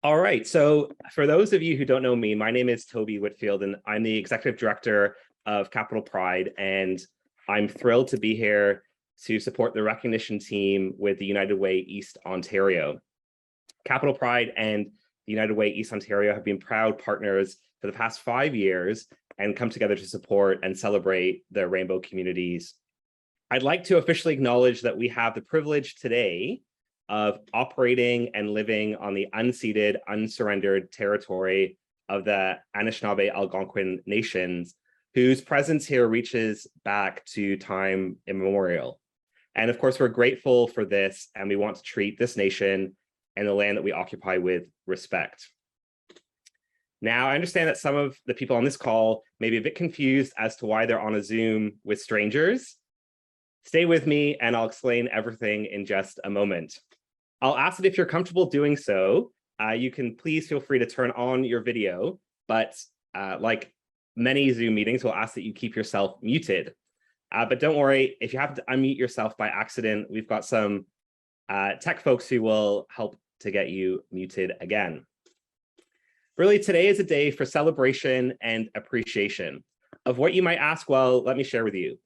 All right, so for those of you who don't know me, my name is Toby Whitfield, and I'm the Executive Director of Capital Pride, and I'm thrilled to be here to support the recognition team with the United Way East Ontario. Capital Pride and the United Way East Ontario have been proud partners for the past 5 years and come together to support and celebrate the rainbow communities. I'd like to officially acknowledge that we have the privilege today of operating and living on the unceded, unsurrendered territory of the Anishinaabe Algonquin nations, whose presence here reaches back to time immemorial. And of course, we're grateful for this, and we want to treat this nation and the land that we occupy with respect. Now, I understand that some of the people on this call may be a bit confused as to why they're on a Zoom with strangers. Stay with me and I'll explain everything in just a moment. I'll ask that if you're comfortable doing so, you can please feel free to turn on your video, but like many Zoom meetings, we'll ask that you keep yourself muted. But don't worry, if you happen to unmute yourself by accident, we've got some tech folks who will help to get you muted again. Really, today is a day for celebration and appreciation. Of what you might ask, well, let me share with you.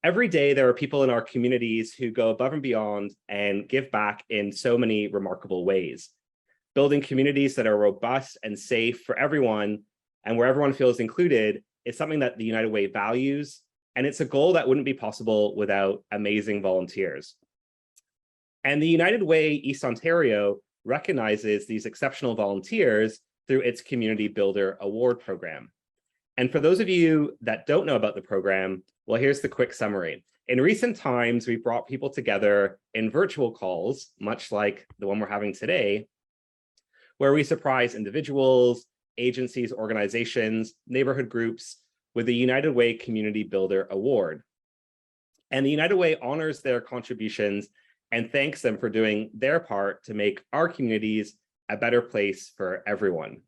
Every day, there are people in our communities who go above and beyond and give back in so many remarkable ways. Building communities that are robust and safe for everyone and where everyone feels included is something that the United Way values, and it's a goal that wouldn't be possible without amazing volunteers. And the United Way East Ontario recognizes these exceptional volunteers through its Community Builder Award program. And for those of you that don't know about the program, well, here's the quick summary. In recent times, we've brought people together in virtual calls, much like the one we're having today, where we surprise individuals, agencies, organizations, neighborhood groups with the United Way Community Builder Award. And the United Way honors their contributions and thanks them for doing their part to make our communities a better place for everyone.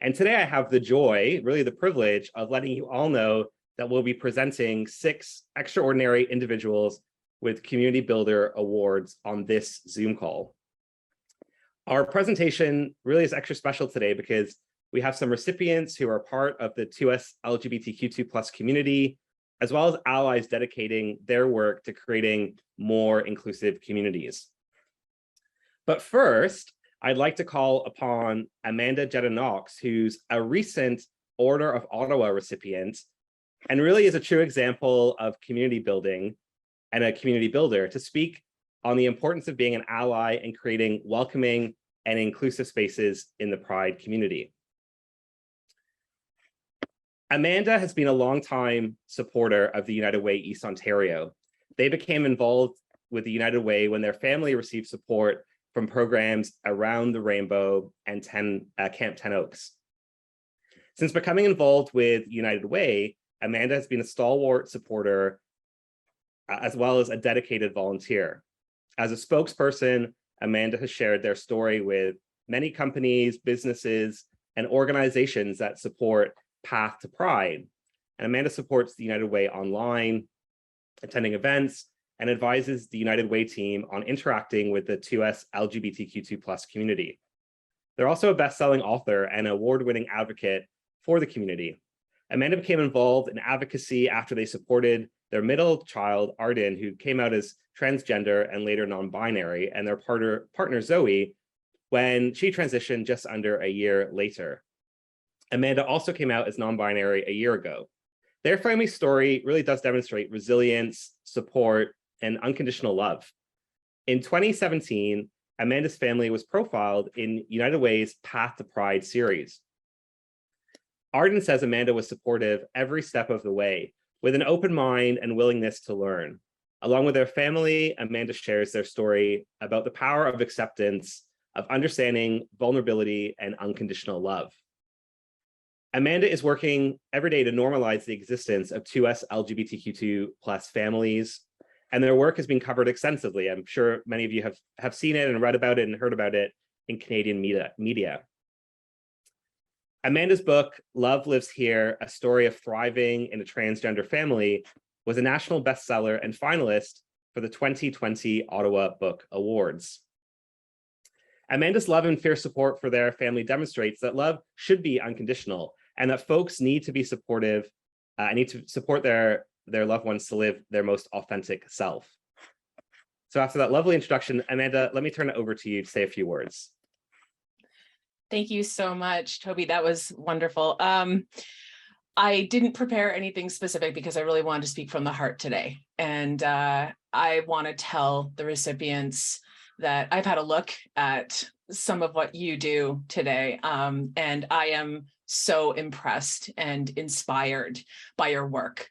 And today I have the joy, really the privilege, of letting you all know that we'll be presenting 6 extraordinary individuals with Community Builder Awards on this Zoom call. Our presentation really is extra special today because we have some recipients who are part of the 2S LGBTQ2+ community, as well as allies dedicating their work to creating more inclusive communities. But first, I'd like to call upon Amanda Jetté Knox, who's a recent Order of Ottawa recipient, and really is a true example of community building and a community builder, to speak on the importance of being an ally and creating welcoming and inclusive spaces in the Pride community. Amanda has been a longtime supporter of the United Way East Ontario. They became involved with the United Way when their family received support from programs around the Rainbow and Camp 10 Oaks. Since becoming involved with United Way, Amanda has been a stalwart supporter as well as a dedicated volunteer. As a spokesperson, Amanda has shared their story with many companies, businesses, and organizations that support Path to Pride. And Amanda supports the United Way online, attending events, and advises the United Way team on interacting with the 2S LGBTQ2+ community. They're also a best-selling author and award-winning advocate for the community. Amanda became involved in advocacy after they supported their middle child, Arden, who came out as transgender and later non-binary, and their partner Zoe, when she transitioned just under a year later. Amanda also came out as non-binary a year ago. Their family story really does demonstrate resilience, support, and unconditional love. In 2017, Amanda's family was profiled in United Way's Path to Pride series. Arden says Amanda was supportive every step of the way, with an open mind and willingness to learn. Along with their family, Amanda shares their story about the power of acceptance, of understanding vulnerability, and unconditional love. Amanda is working every day to normalize the existence of 2S LGBTQ2+ families, and their work has been covered extensively. I'm sure many of you have seen it and read about it and heard about it in Canadian media. Amanda's book, Love Lives Here, A Story of Thriving in a Transgender Family, was a national bestseller and finalist for the 2020 Ottawa Book Awards. Amanda's love and fierce support for their family demonstrates that love should be unconditional and that folks need to be supportive and need to support their loved ones to live their most authentic self. So after that lovely introduction, Amanda, let me turn it over to you to say a few words. Thank you so much, Toby. That was wonderful. I didn't prepare anything specific because I really wanted to speak from the heart today. And I want to tell the recipients that I've had a look at some of what you do today. And I am so impressed and inspired by your work.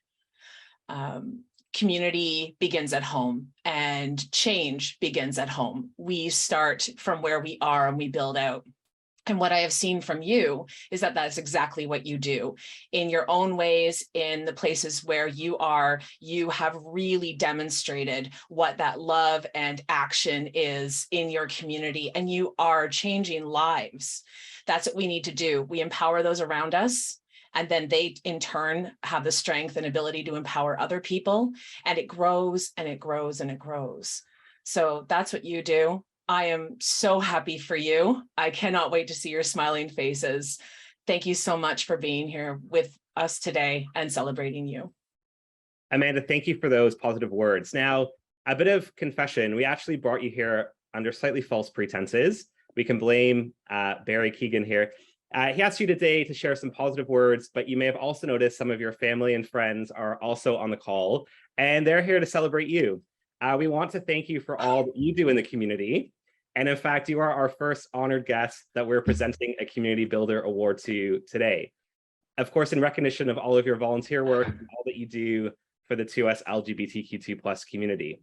Community begins at home and change begins at home. We start from where we are and we build out. And what I have seen from you is that that's exactly what you do in your own ways, in the places where you are. You have really demonstrated what that love and action is in your community, and you are changing lives. That's what we need to do. We empower those around us, and then they in turn have the strength and ability to empower other people, and it grows and it grows and it grows. So that's what you do. I am so happy for you. I cannot wait to see your smiling faces. Thank you so much for being here with us today and celebrating you. Amanda, thank you for those positive words. Now, a bit of confession, we actually brought you here under slightly false pretenses. We can blame Barry Keegan here. He asked you today to share some positive words, but you may have also noticed some of your family and friends are also on the call, and they're here to celebrate you. We want to thank you for all that you do in the community. And in fact, you are our first honored guest that we're presenting a Community Builder Award to today. Of course, in recognition of all of your volunteer work, and all that you do for the 2S LGBTQ2+ community.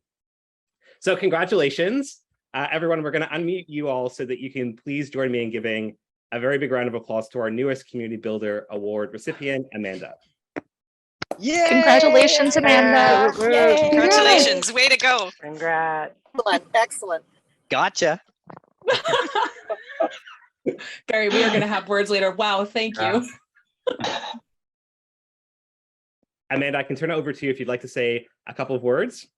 So congratulations, everyone. We're going to unmute you all so that you can please join me in giving a very big round of applause to our newest Community Builder Award recipient, Amanda. Yay! Congratulations, Amanda. Yay! Congratulations, way to go. Congrats. Excellent, excellent. Gotcha. Barry, we are going to have words later. Wow, thank you. Amanda, I can turn it over to you if you'd like to say a couple of words.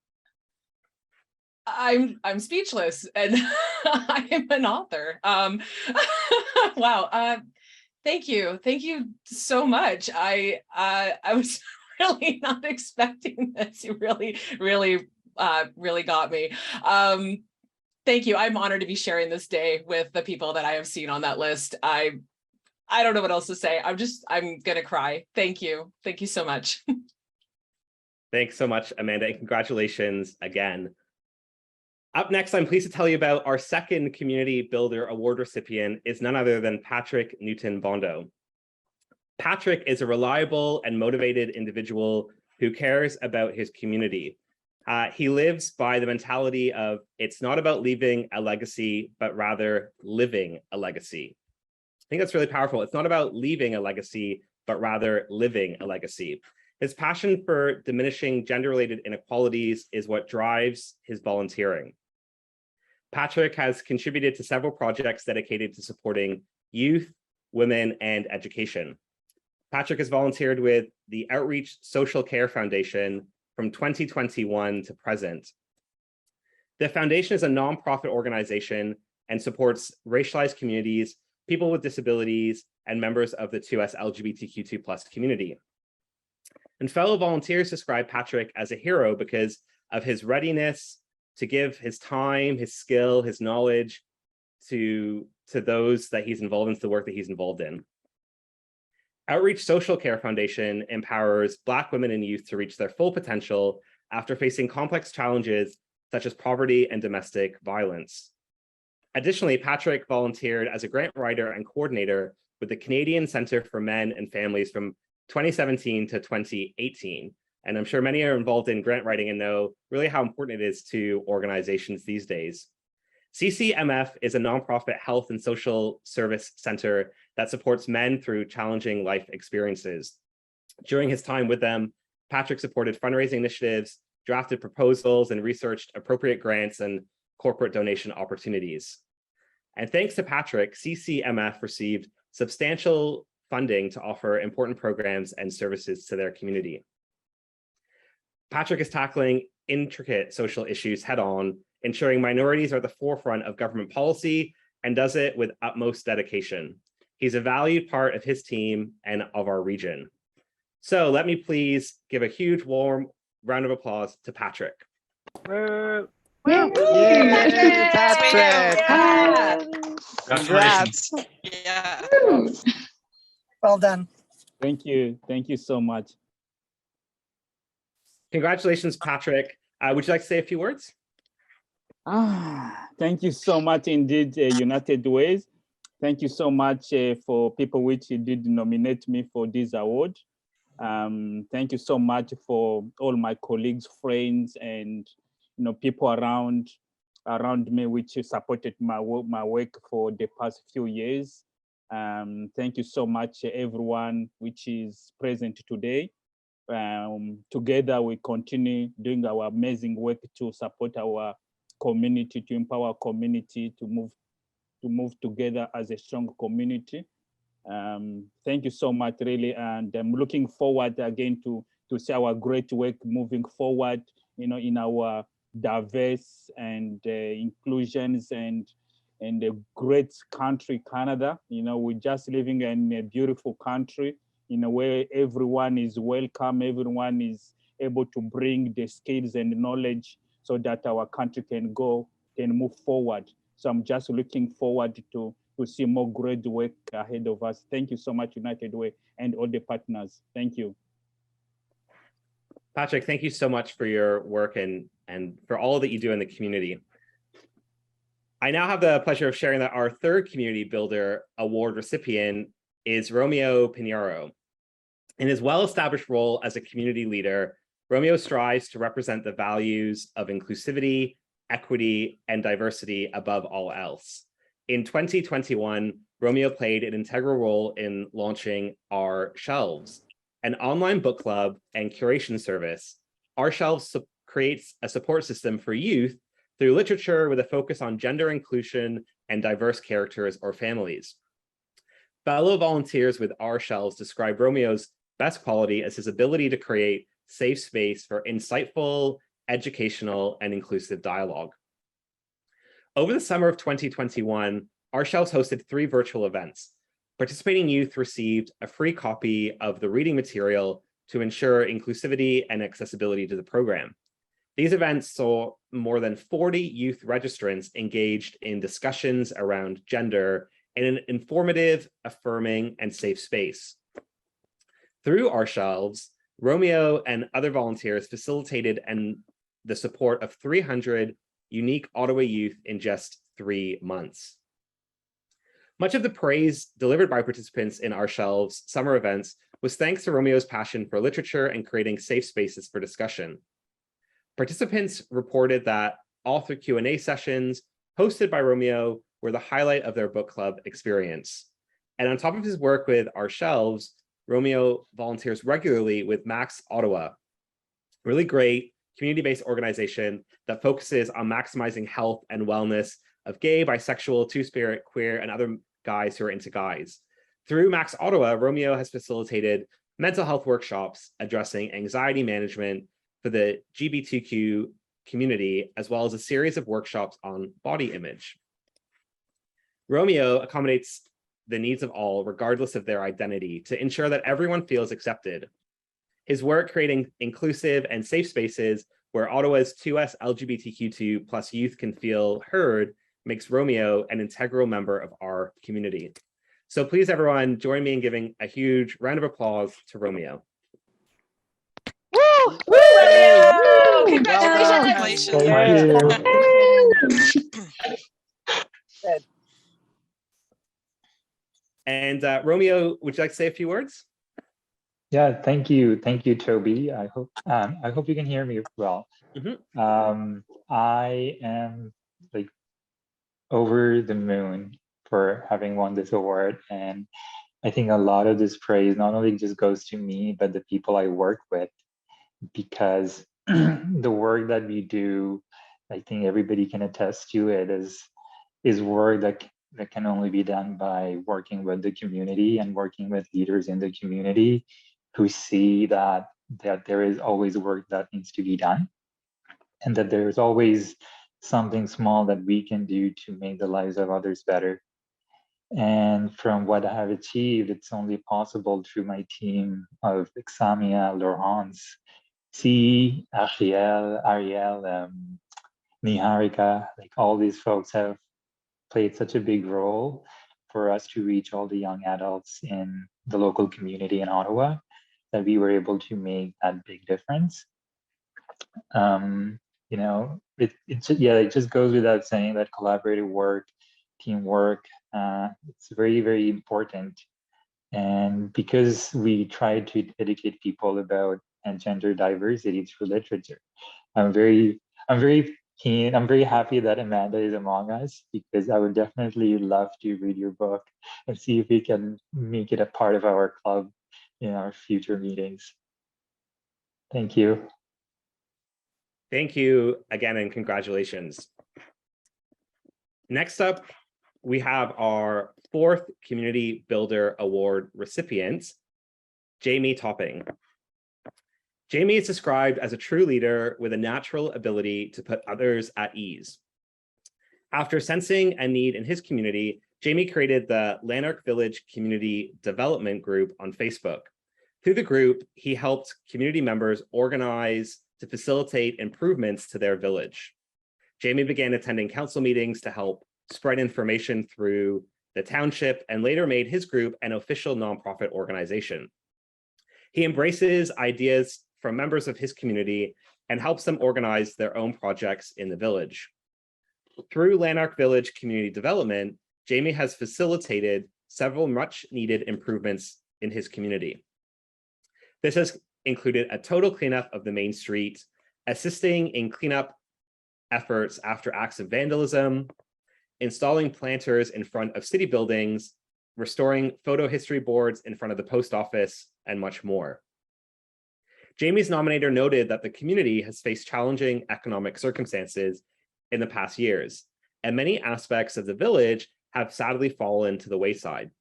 I'm speechless, and I am an author. Wow. Thank you so much. I was really not expecting this. You really got me. Thank you. I'm honored to be sharing this day with the people that I have seen on that list. I don't know what else to say. I'm gonna cry. Thank you so much. Thanks so much, Amanda, and congratulations again. Up next, I'm pleased to tell you about our second Community Builder Award recipient is none other than Patrick Newton Bondo. Patrick is a reliable and motivated individual who cares about his community. He lives by the mentality of it's not about leaving a legacy, but rather living a legacy. I think that's really powerful. It's not about leaving a legacy, but rather living a legacy. His passion for diminishing gender-related inequalities is what drives his volunteering. Patrick has contributed to several projects dedicated to supporting youth, women, and education. Patrick has volunteered with the Outreach Social Care Foundation from 2021 to present. The foundation is a nonprofit organization and supports racialized communities, people with disabilities, and members of the 2S LGBTQ2+ community. And fellow volunteers describe Patrick as a hero because of his readiness to give his time, his skill, his knowledge to those that he's involved in, to the work that he's involved in. Outreach Social Care Foundation empowers Black women and youth to reach their full potential after facing complex challenges such as poverty and domestic violence. Additionally, Patrick volunteered as a grant writer and coordinator with the Canadian Centre for Men and Families from 2017 to 2018. And I'm sure many are involved in grant writing and know really how important it is to organizations these days. CCMF is a nonprofit health and social service center that supports men through challenging life experiences. During his time with them, Patrick supported fundraising initiatives, drafted proposals, and researched appropriate grants and corporate donation opportunities. And thanks to Patrick, CCMF received substantial funding to offer important programs and services to their community. Patrick is tackling intricate social issues head-on, ensuring minorities are at the forefront of government policy and does it with utmost dedication. He's a valued part of his team and of our region. So let me please give a huge warm round of applause to Patrick. Yay, Patrick! Yeah. Congrats! Yeah. Well done. Thank you. Thank you so much. Congratulations, Patrick. Would you like to say a few words? Thank you so much indeed, United Ways. Thank you so much for people which did nominate me for this award. Thank you so much for all my colleagues, friends, and people around me which supported my work for the past few years. Thank you so much, everyone which is present today. Together, we continue doing our amazing work to support our community, to empower our community to move together as a strong community. Thank you so much, really, and I'm looking forward again to see our great work moving forward, in our diverse and inclusions and a great country, Canada. We're just living in a beautiful country, where everyone is welcome, everyone is able to bring the skills and knowledge so that our country can move forward. So I'm just looking forward to see more great work ahead of us. Thank you so much, United Way, and all the partners. Thank you. Patrick, thank you so much for your work and for all that you do in the community. I now have the pleasure of sharing that our third Community Builder Award recipient is Romeo Pinaro. In his well-established role as a community leader, Romeo strives to represent the values of inclusivity, equity, and diversity above all else. In 2021, Romeo played an integral role in launching Our Shelves, an online book club and curation service. Our Shelves creates a support system for youth through literature with a focus on gender inclusion and diverse characters or families. Fellow volunteers with Our Shelves describe Romeo's best quality as his ability to create safe space for insightful, educational, and inclusive dialogue. Over the summer of 2021, Our Shelves hosted 3 virtual events. Participating youth received a free copy of the reading material to ensure inclusivity and accessibility to the program. These events saw more than 40 youth registrants engaged in discussions around gender in an informative, affirming, and safe space. Through Our Shelves, Romeo and other volunteers facilitated the support of 300 unique Ottawa youth in just 3 months. Much of the praise delivered by participants in Our Shelves summer events was thanks to Romeo's passion for literature and creating safe spaces for discussion. Participants reported that author Q&A sessions hosted by Romeo were the highlight of their book club experience. And on top of his work with Our Shelves, Romeo volunteers regularly with Max Ottawa, really great community-based organization that focuses on maximizing health and wellness of gay, bisexual, two-spirit, queer, and other guys who are into guys. Through Max Ottawa, Romeo has facilitated mental health workshops addressing anxiety management for the LGBTQ community, as well as a series of workshops on body image. Romeo accommodates the needs of all, regardless of their identity, to ensure that everyone feels accepted. His work creating inclusive and safe spaces where Ottawa's 2S LGBTQ2 plus youth can feel heard makes Romeo an integral member of our community. So please, everyone, join me in giving a huge round of applause to Romeo. Woo! Woo, Romeo! Congratulations. Good. And Romeo, would you like to say a few words? Yeah, thank you, Toby. I hope you can hear me well. I am like over the moon for having won this award, and I think a lot of this praise not only just goes to me, but the people I work with, because the work that we do, I think everybody can attest to it, is work that can only be done by working with the community and working with leaders in the community who see that there is always work that needs to be done, and that there's always something small that we can do to make the lives of others better. And from what I have achieved, it's only possible through my team of Xamia, Laurence, C, Ariel, Niharika, like all these folks have played such a big role for us to reach all the young adults in the local community in Ottawa, that we were able to make that big difference. You know, it just goes without saying that collaborative work, teamwork, it's very, very important. And because we try to educate people about gender diversity through literature, I'm very keen. I'm very happy that Amanda is among us, because I would definitely love to read your book and see if we can make it a part of our club in our future meetings. Thank you. Thank you again, and congratulations. Next up, we have our 4th Community Builder Award recipient, Jamie Topping. Jamie is described as a true leader with a natural ability to put others at ease. After sensing a need in his community, Jamie created the Lanark Village Community Development Group on Facebook. Through the group, he helped community members organize to facilitate improvements to their village. Jamie began attending council meetings to help spread information through the township, and later made his group an official nonprofit organization. He embraces ideas from members of his community and helps them organize their own projects in the village. Through Lanark Village Community Development, Jamie has facilitated several much needed improvements in his community. This has included a total cleanup of the main street, assisting in cleanup efforts after acts of vandalism, installing planters in front of city buildings, restoring photo history boards in front of the post office, and much more. Jamie's nominator noted that the community has faced challenging economic circumstances in the past years, and many aspects of the village have sadly fallen to the wayside.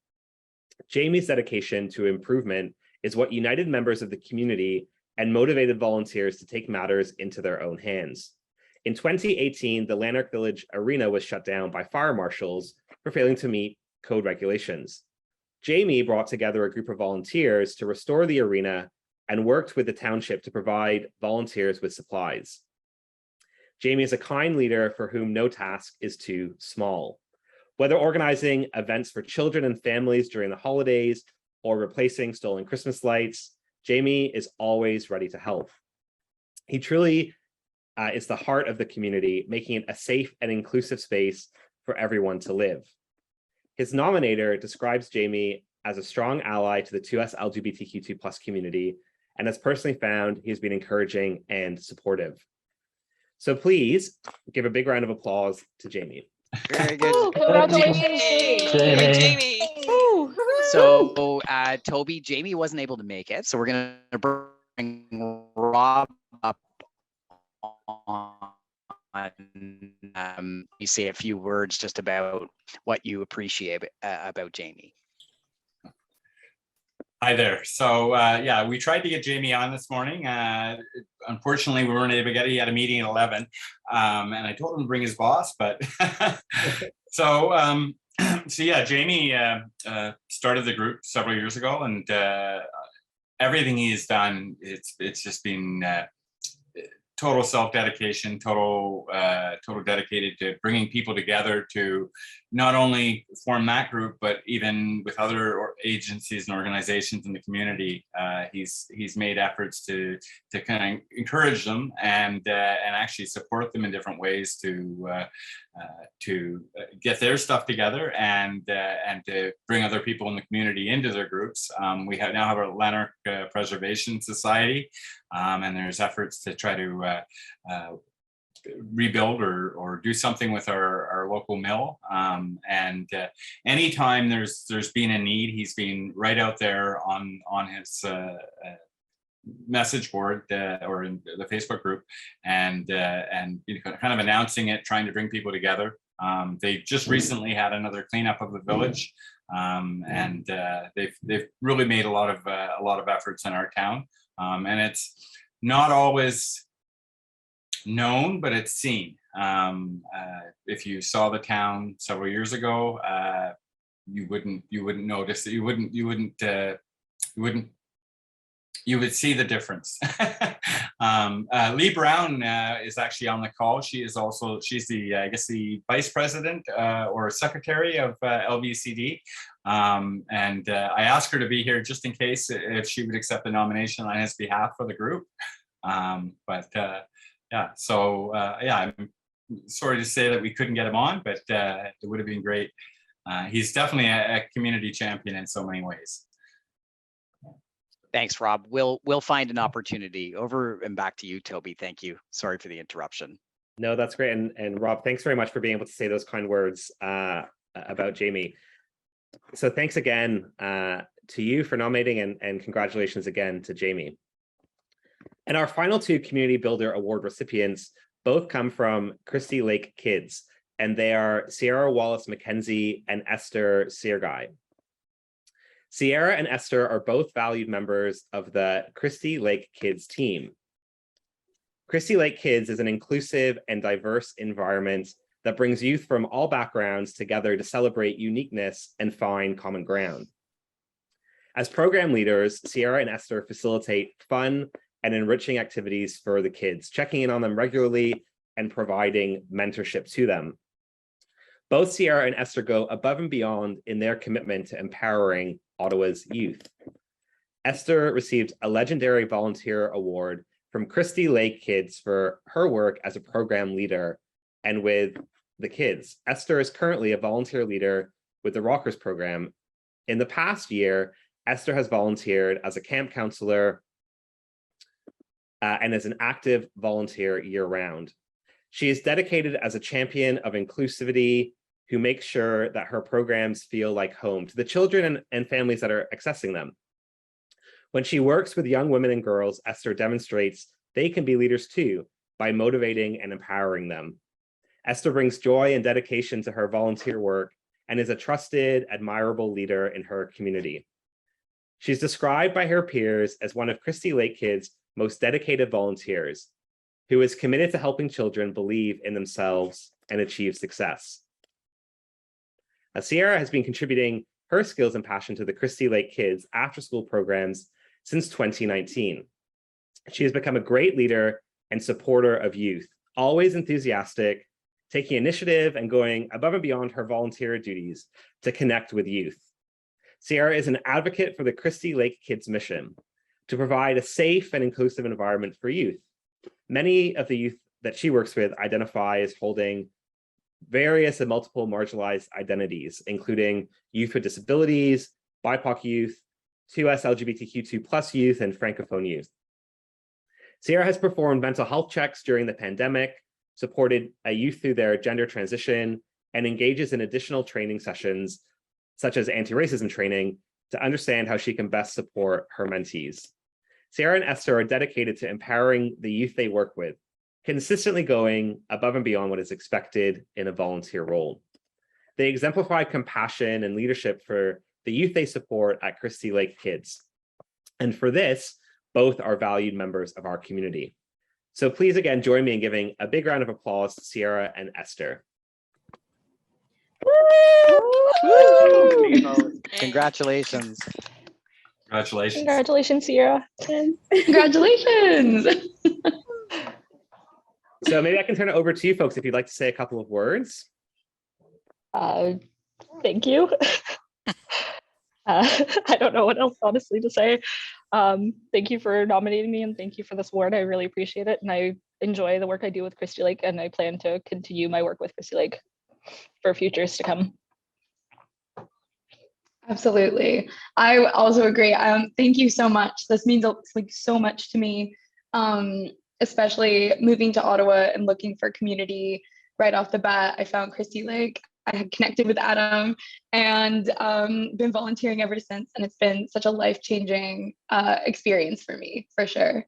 Jamie's dedication to improvement is what united members of the community and motivated volunteers to take matters into their own hands. In 2018, the Lanark Village Arena was shut down by fire marshals for failing to meet code regulations. Jamie brought together a group of volunteers to restore the arena and worked with the township to provide volunteers with supplies. Jamie is a kind leader for whom no task is too small. Whether organizing events for children and families during the holidays or replacing stolen Christmas lights, Jamie is always ready to help. He truly is the heart of the community, making it a safe and inclusive space for everyone to live. His nominator describes Jamie as a strong ally to the 2S LGBTQ2+ community, and has personally found he has been encouraging and supportive. So please give a big round of applause to Jamie. Very good. Ooh, congratulations, Jamie. Jamie. Ooh. So, Toby, Jamie wasn't able to make it, so we're going to bring Rob up on you say a few words just about what you appreciate about Jamie. Hi there. So yeah, we tried to get Jamie on this morning. Unfortunately, we weren't able to get it. He had a meeting at 11, and I told him to bring his boss, but so yeah, Jamie started the group several years ago, and everything he's done, it's just been total self-dedication, total dedicated to bringing people together to not only form that group, but even with other agencies and organizations in the community. He's made efforts to kind of encourage them and actually support them in different ways to get their stuff together and to bring other people in the community into their groups. We now have a Lanark Preservation Society, and there's efforts to try to rebuild or do something with our local mill. And anytime there's been a need, he's been right out there on his message board or in the Facebook group, and you know, kind of announcing it, trying to bring people together. They just recently had another cleanup of the village, and they've really made a lot of efforts in our town, and it's not always known, but it's seen. If you saw the town several years ago, you wouldn't notice it. You would see the difference. Lee Brown is actually on the call. She's the, I guess, the vice president or secretary of LVCD. And I asked her to be here just in case if she would accept the nomination on his behalf for the group. Yeah, so yeah, I'm sorry to say that we couldn't get him on, but it would have been great. He's definitely a community champion in so many ways. Thanks, Rob. We'll find an opportunity. Over and back to you, Toby. Thank you. Sorry for the interruption. No, that's great. And Rob, thanks very much for being able to say those kind words about Jamie. So thanks again to you for nominating, and congratulations again to Jamie. And our final two Community Builder Award recipients both come from Christie Lake Kids, and they are Ciara Wallace Mackenzie and Esther Csurgai. Ciara and Esther are both valued members of the Christie Lake Kids team. Christie Lake Kids is an inclusive and diverse environment that brings youth from all backgrounds together to celebrate uniqueness and find common ground. As program leaders, Ciara and Esther facilitate fun and enriching activities for the kids, checking in on them regularly and providing mentorship to them. Both Ciara and Esther go above and beyond in their commitment to empowering Ottawa's youth. Esther received a legendary volunteer award from Christie Lake Kids for her work as a program leader and with the kids. Esther is currently a volunteer leader with the Rockers program. In the past year, Esther has volunteered as a camp counselor and as an active volunteer year-round. She is dedicated as a champion of inclusivity who makes sure that her programs feel like home to the children and families that are accessing them. When she works with young women and girls, Esther demonstrates they can be leaders too by motivating and empowering them. Esther brings joy and dedication to her volunteer work and is a trusted, admirable leader in her community. She's described by her peers as one of Christie Lake Kids' most dedicated volunteers, who is committed to helping children believe in themselves and achieve success. Ciara has been contributing her skills and passion to the Christie Lake Kids after-school programs since 2019. She has become a great leader and supporter of youth, always enthusiastic, taking initiative and going above and beyond her volunteer duties to connect with youth. Ciara is an advocate for the Christie Lake Kids mission to provide a safe and inclusive environment for youth. Many of the youth that she works with identify as holding various and multiple marginalized identities, including youth with disabilities, BIPOC youth, 2S LGBTQ2+ youth, and Francophone youth. Ciara has performed mental health checks during the pandemic, supported a youth through their gender transition, and engages in additional training sessions, such as anti-racism training, to understand how she can best support her mentees. Ciara and Esther are dedicated to empowering the youth they work with, consistently going above and beyond what is expected in a volunteer role. They exemplify compassion and leadership for the youth they support at Christie Lake Kids. And for this, both are valued members of our community. So please again, join me in giving a big round of applause to Ciara and Esther. Congratulations. Congratulations. Congratulations, Ciara. Congratulations. So maybe I can turn it over to you folks if you'd like to say a couple of words. Thank you. I don't know what else honestly to say. Thank you for nominating me and thank you for this award. I really appreciate it. And I enjoy the work I do with Christie Lake, and I plan to continue my work with Christie Lake for futures to come. Absolutely. I also agree. Thank you so much. This means like so much to me, especially moving to Ottawa and looking for community right off the bat. I found Christie Lake. I had connected with Adam and been volunteering ever since. And it's been such a life-changing experience for me, for sure.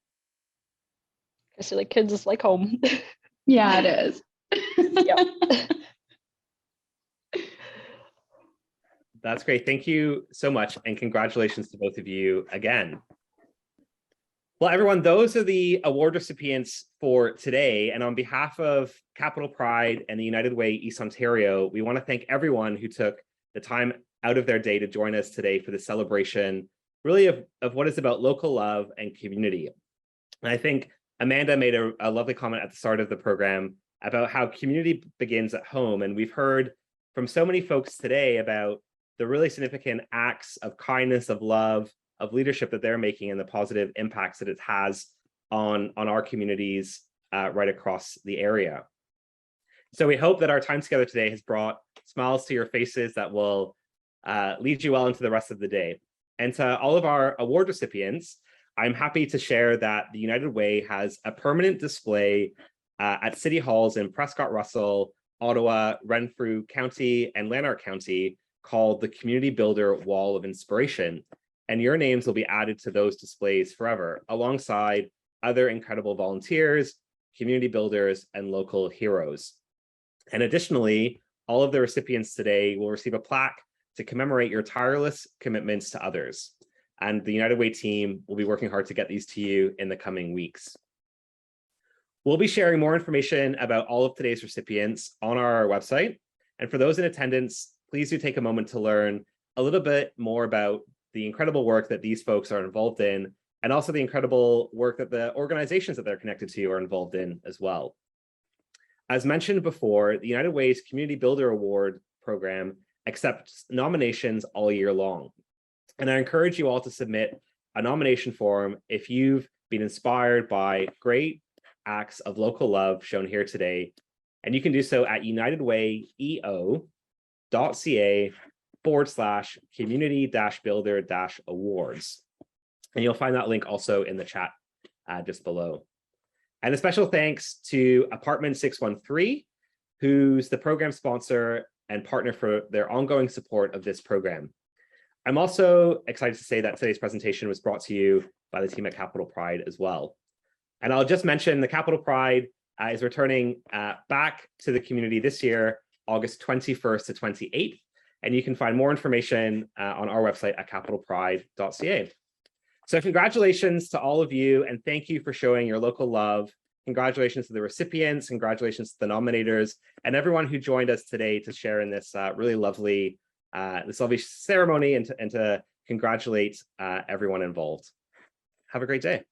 Christie Lake Kids is like home. Yeah, it is. Yeah. That's great. Thank you so much. And congratulations to both of you again. Well, everyone, those are the award recipients for today. And on behalf of Capital Pride and the United Way East Ontario, we want to thank everyone who took the time out of their day to join us today for the celebration, really of what is about local love and community. And I think Amanda made a lovely comment at the start of the program about how community begins at home. And we've heard from so many folks today about the really significant acts of kindness, of love, of leadership that they're making and the positive impacts that it has on our communities right across the area. So we hope that our time together today has brought smiles to your faces that will lead you well into the rest of the day. And to all of our award recipients, I'm happy to share that the United Way has a permanent display at City Halls in Prescott Russell, Ottawa, Renfrew County, and Lanark County called the Community Builder Wall of Inspiration. And your names will be added to those displays forever, alongside other incredible volunteers, community builders, and local heroes. And additionally, all of the recipients today will receive a plaque to commemorate your tireless commitments to others. And the United Way team will be working hard to get these to you in the coming weeks. We'll be sharing more information about all of today's recipients on our website. And for those in attendance, please do take a moment to learn a little bit more about the incredible work that these folks are involved in, and also the incredible work that the organizations that they're connected to are involved in as well. As mentioned before, the United Way's Community Builder Award program accepts nominations all year long. And I encourage you all to submit a nomination form if you've been inspired by great acts of local love shown here today. And you can do so at unitedwayeo.ca/community-builder-awards. And you'll find that link also in the chat just below. And a special thanks to Apartment 613, who's the program sponsor and partner for their ongoing support of this program. I'm also excited to say that today's presentation was brought to you by the team at Capital Pride as well. And I'll just mention the Capital Pride is returning back to the community this year, August 21st to 28th. And you can find more information on our website at capitalpride.ca. So congratulations to all of you, and thank you for showing your local love. Congratulations to the recipients, congratulations to the nominators, and everyone who joined us today to share in this really lovely ceremony and to congratulate everyone involved. Have a great day.